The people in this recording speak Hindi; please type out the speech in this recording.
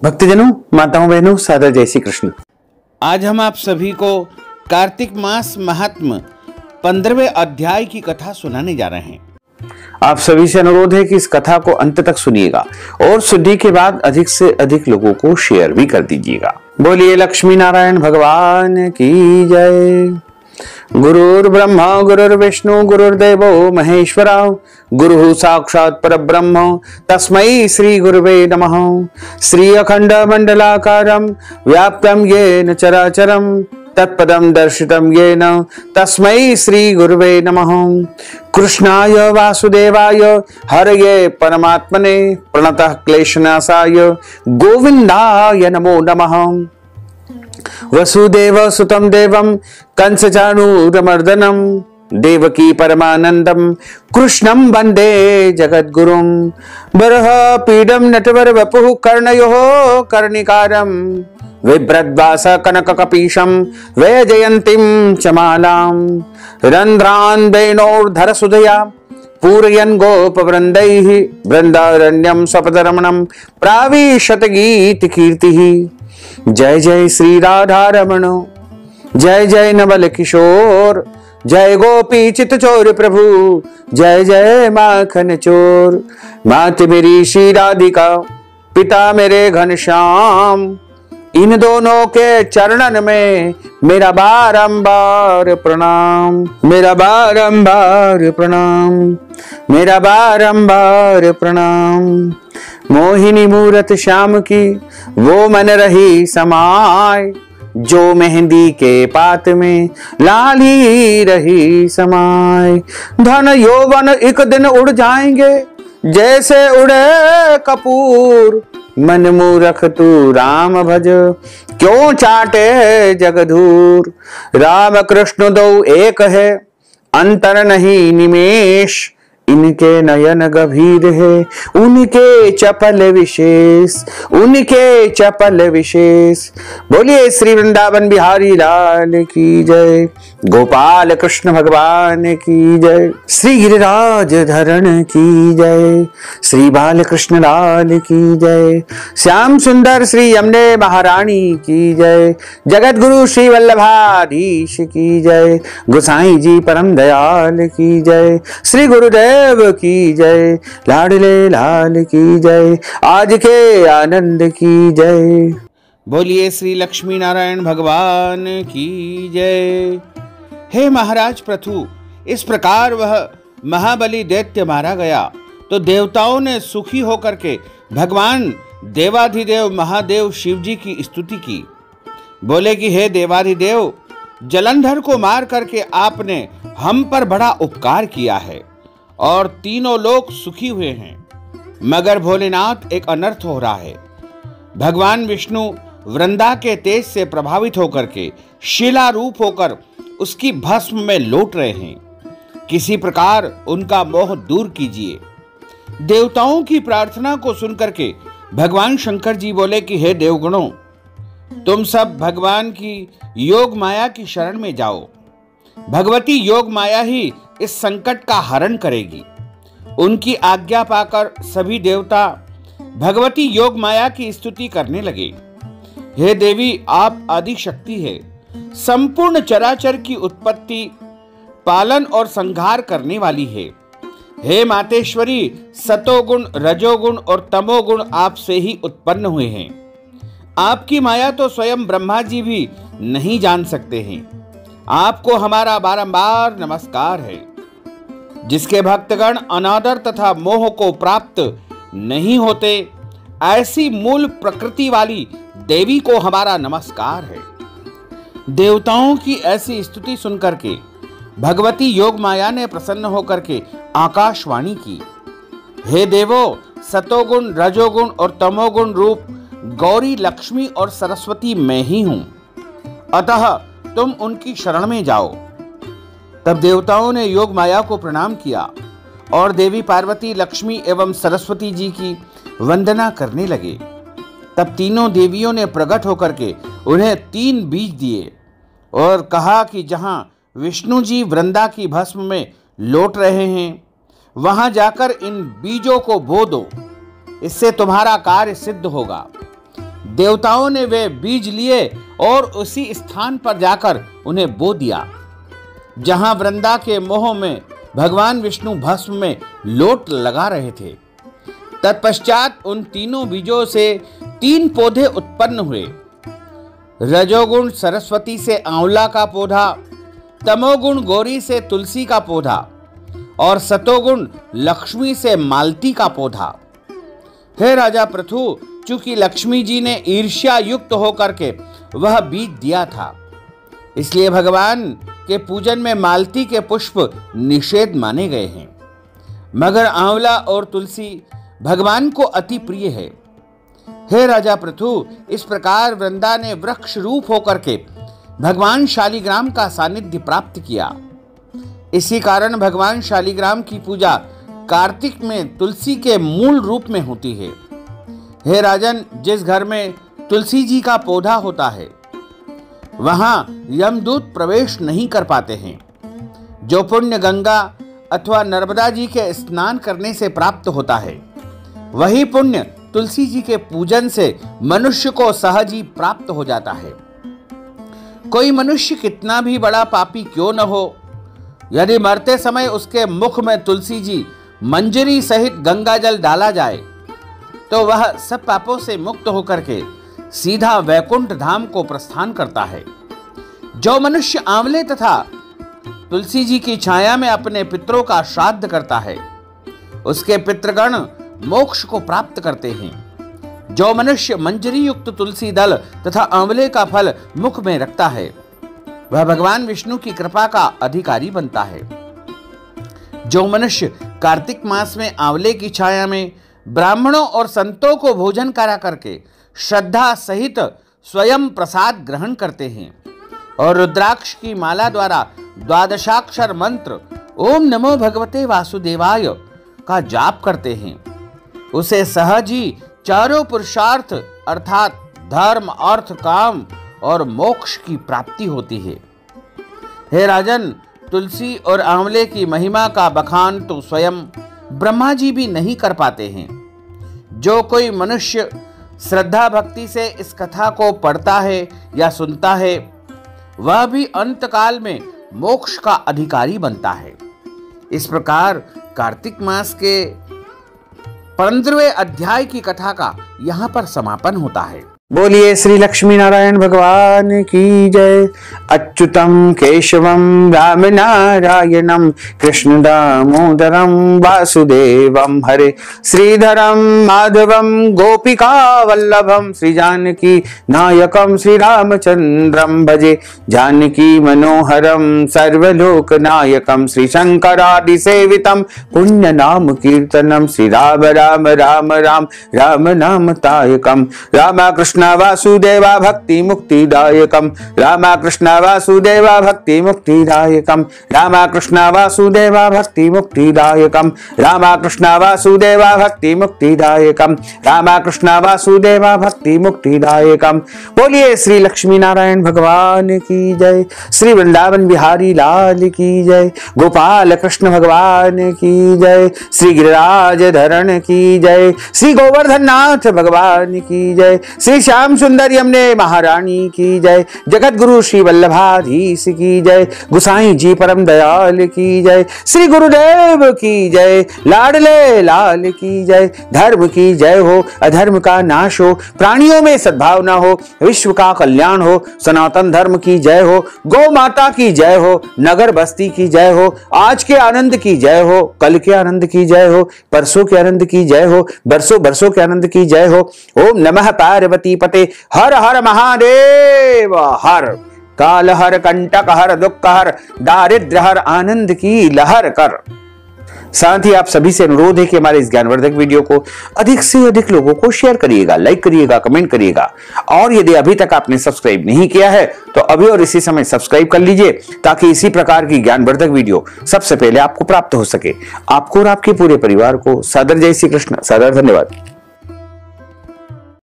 भक्तजनों, माताओं, बहनों, सादर जय श्री कृष्ण। आज हम आप सभी को कार्तिक मास महात्म्य 15वें अध्याय की कथा सुनाने जा रहे हैं। आप सभी से अनुरोध है कि इस कथा को अंत तक सुनिएगा और सुनने के बाद अधिक से अधिक लोगों को शेयर भी कर दीजिएगा। बोलिए लक्ष्मी नारायण भगवान की जय। गुरुर्ब्रह्मा गुरुर्विष्णु गुरुर्देवो महेश्वरा गुरुः साक्षात् परब्रह्म तस्मै श्री गुरुवे नमः। श्री अखंड मंडलाकारं व्याप्तं येन चराचरं तत्पदं दर्शितं येन तस्मै श्री गुरुवे नमः। कृष्णाय वासुदेवाय हरये परमात्मने प्रणतः क्लेशनाशाय गोविन्दाय नमो नमः। वसुदेव सुतं देवं कंसचाणूरमर्दनं देवकी परमानंदं कृष्णं वंदे जगद्गुरुं। बर्हपीडं नटवर वपुः कर्णयोः कर्णिकारं बिभ्रद्वास कनककपीशं वैजयन्तीं च मालां। रन्ध्रान् वेणोर्धरसुधया पूरयन् गोपवृन्दैः वृन्दारण्यं सपदरमणं प्राविशत गीतकीर्तिः। जय जय श्री राधा रमण, जय जय नवल किशोर, जय गोपी चित चोर प्रभु, जय जय माखन चोर। मात मेरी श्री राधिका, पिता मेरे घनश्याम, इन दोनों के चरणन में मेरा बारंबार प्रणाम, मेरा बारंबार प्रणाम, मेरा बारंबार प्रणाम। मोहिनी मूरत श्याम की वो मन रही समाय, जो मेहंदी के पात में लाली रही समाय। धन यौवन एक दिन उड़ जाएंगे जैसे उड़े कपूर, मन मूरख तू राम भज क्यों चाटे जगधूर। राम कृष्ण दो एक है अंतर नहीं निमेष, इनके नयन गंभीर है उनके चपल विशेष, उनके चपल विशेष। बोलिए श्री वृंदावन बिहारी लाल की जय, गोपाल कृष्ण भगवान की जय, श्री गिरिराज धरण की जय, श्री बाल कृष्ण लाल की जय, श्याम सुंदर श्री यमुने महारानी की जय, जगत गुरु श्री वल्लभाधीश की जय, गोसाई जी परम दयाल की जय, श्री गुरुदेव की जय, लाडले लाल की जय, आज के आनंद की जय। बोलिए श्री लक्ष्मी नारायण भगवान की जय। हे महाराज प्रथु, इस प्रकार वह महाबली दैत्य मारा गया तो देवताओं ने सुखी होकर के भगवान देवाधिदेव महादेव शिव जी की स्तुति की। बोले कि हे देवाधिदेव, जलंधर को मार करके आपने हम पर बड़ा उपकार किया है और तीनों लोग सुखी हुए हैं, मगर भोलेनाथ एक अनर्थ हो रहा है। भगवान विष्णु वृंदा के तेज से प्रभावित होकर के शिला रूप होकर उसकी भस्म में लौट रहे हैं। किसी प्रकार उनका मोह दूर कीजिए। देवताओं की प्रार्थना को सुनकर के भगवान शंकर जी बोले कि हे देवगणों, तुम सब भगवान की योग माया की शरण में जाओ। भगवती योग माया ही इस संकट का हरण करेगी। उनकी आज्ञा पाकर सभी देवता भगवती योग माया की स्तुति करने लगे। हे देवी, आप आदि शक्ति है, संपूर्ण चराचर की उत्पत्ति, पालन और संहार करने वाली है। हे मातेश्वरी, सतोगुण, रजोगुण और तमोगुण आपसे ही उत्पन्न हुए हैं। आपकी माया तो स्वयं ब्रह्मा जी भी नहीं जान सकते हैं। आपको हमारा बारंबार नमस्कार है। जिसके भक्तगण अनादर तथा मोह को प्राप्त नहीं होते, ऐसी मूल प्रकृति वाली देवी को हमारा नमस्कार है। देवताओं की ऐसी स्तुति सुनकर के भगवती योग माया ने प्रसन्न होकर के आकाशवाणी की, हे देवो, सतोगुण, रजोगुण और तमोगुण रूप गौरी, लक्ष्मी और सरस्वती मैं ही हूं, अतः तुम उनकी शरण में जाओ। तब देवताओं ने योग माया को प्रणाम किया और देवी पार्वती, लक्ष्मी एवं सरस्वती जी की वंदना करने लगे। तब तीनों देवियों ने प्रकट होकर के उन्हें 3 बीज दिए और कहा कि जहां विष्णु जी वृंदा की भस्म में लौट रहे हैं, वहां जाकर इन बीजों को बो दो, इससे तुम्हारा कार्य सिद्ध होगा। देवताओं ने वे बीज लिए और उसी स्थान पर जाकर उन्हें बो दिया जहां वृंदा के मोह में भगवान विष्णु भस्म में लोट लगा रहे थे। तत्पश्चात उन तीनों बीजों से 3 पौधे उत्पन्न हुए। रजोगुण सरस्वती से आंवला का पौधा, तमोगुण गौरी से तुलसी का पौधा और सतोगुण लक्ष्मी से मालती का पौधा। हे राजा पृथु, चूंकि लक्ष्मी जी ने ईर्ष्या युक्त होकर के वह बीज दिया था, इसलिए भगवान के पूजन में मालती के पुष्प निषेध माने गए हैं, मगर आंवला और तुलसी भगवान को अति प्रिय है। हे राजा पृथु, इस प्रकार वृंदा ने वृक्ष रूप होकर के भगवान शालिग्राम का सानिध्य प्राप्त किया। इसी कारण भगवान शालिग्राम की पूजा कार्तिक में तुलसी के मूल रूप में होती है। हे राजन, जिस घर में तुलसी जी का पौधा होता है वहां यमदूत प्रवेश नहीं कर पाते हैं। जो पुण्य गंगा अथवा नर्मदा जी के स्नान करने से प्राप्त होता है, वही पुण्य तुलसी जी के पूजन से मनुष्य को सहज ही प्राप्त हो जाता है। कोई मनुष्य कितना भी बड़ा पापी क्यों न हो, यदि मरते समय उसके मुख में तुलसी जी मंजरी सहित गंगा जल डाला जाए तो वह सब पापों से मुक्त होकर के सीधा वैकुंठ धाम को प्रस्थान करता है। जो मनुष्य आंवले तथा तुलसी जी की छाया में अपने पितरों का श्राद्ध करता है, उसके पितृगण मोक्ष को प्राप्त करते हैं। जो मनुष्य मंजरी युक्त तुलसी दल तथा आंवले का फल मुख में रखता है, वह भगवान विष्णु की कृपा का अधिकारी बनता है। जो मनुष्य कार्तिक मास में आंवले की छाया में ब्राह्मणों और संतों को भोजन करा करके श्रद्धा सहित स्वयं प्रसाद ग्रहण करते हैं और रुद्राक्ष की माला द्वारा द्वादशाक्षर मंत्र ओम नमो भगवते वासुदेवाय का जाप करते हैं, उसे सहज ही चारों पुरुषार्थ अर्थात धर्म, अर्थ, काम और मोक्ष की प्राप्ति होती है। हे राजन, तुलसी और आंवले की महिमा का बखान तो स्वयं ब्रह्मा जी भी नहीं कर पाते हैं। जो कोई मनुष्य श्रद्धा भक्ति से इस कथा को पढ़ता है या सुनता है, वह भी अंतकाल में मोक्ष का अधिकारी बनता है। इस प्रकार कार्तिक मास के 15वें अध्याय की कथा का यहाँ पर समापन होता है। बोलिए श्री लक्ष्मी नारायण भगवान की जय। अच्युतम केशवम राम नारायणम कृष्ण दामोदरम वासुदेवम हरे श्रीधरम माधवम गोपिका वल्लभम श्री जानकी नायकम श्री रामचंद्रम भजे जानकी मनोहरम सर्वलोक नायकम श्री शंकरादि सेवितम पुण्य नाम कीर्तनम श्री राम राम राम राम राम नाम तायकम राम कृष्ण वासुदेवा भक्ति मुक्तिदायकम राम कृष्ण वासुदेवा भक्ति मुक्तिदायकम राम कृष्ण वासुदेवा भक्ति मुक्तिदायकम राम कृष्ण वासुदेवा भक्ति मुक्तिदायकम राम कृष्ण वासुदेवा भक्ति मुक्तिदायकम। बोलिए श्री लक्ष्मी नारायण भगवान की जय। श्री वृंदावन बिहारी लाल की जय। गोपाल कृष्ण भगवान की जय। श्री गिरिराज धरण की जय। श्री गोवर्धन नाथ भगवान की जय। श्री श्याम सुंदर यमुने महारानी की जय। जगत गुरु श्री वल्लभाधीश की जय। गुसाई जी परम दयाल की जय। श्री गुरुदेव की जय। लाडले लाल की जय। धर्म की जय हो, अधर्म का नाश हो, प्राणियों में सद्भावना हो, विश्व का कल्याण हो, सनातन धर्म की जय हो, गौ माता की जय हो, नगर बस्ती की जय हो, आज के आनंद की जय हो, कल के आनंद की जय हो, परसों के आनंद की जय हो, बरसों बरसों के आनंद की जय हो। ओम नमः पार्वती पते हर हर महादेव हर। काल हर, कंटक हर, दुख हर, दारिद्र हर, आनंद की लहर कर। साथ ही आप सभी से अनुरोध है कि हमारे इस ज्ञानवर्धक वीडियो को अधिक से अधिक लोगों को शेयर करिएगा, लाइक करिएगा, कमेंट करिएगा। और यदि अभी तक आपने सब्सक्राइब नहीं किया है तो अभी और इसी समय सब्सक्राइब कर लीजिए, ताकि इसी प्रकार की ज्ञानवर्धक वीडियो सबसे पहले आपको प्राप्त हो सके। आपको और आपके पूरे परिवार को सादर जय श्री कृष्ण, सादर धन्यवाद।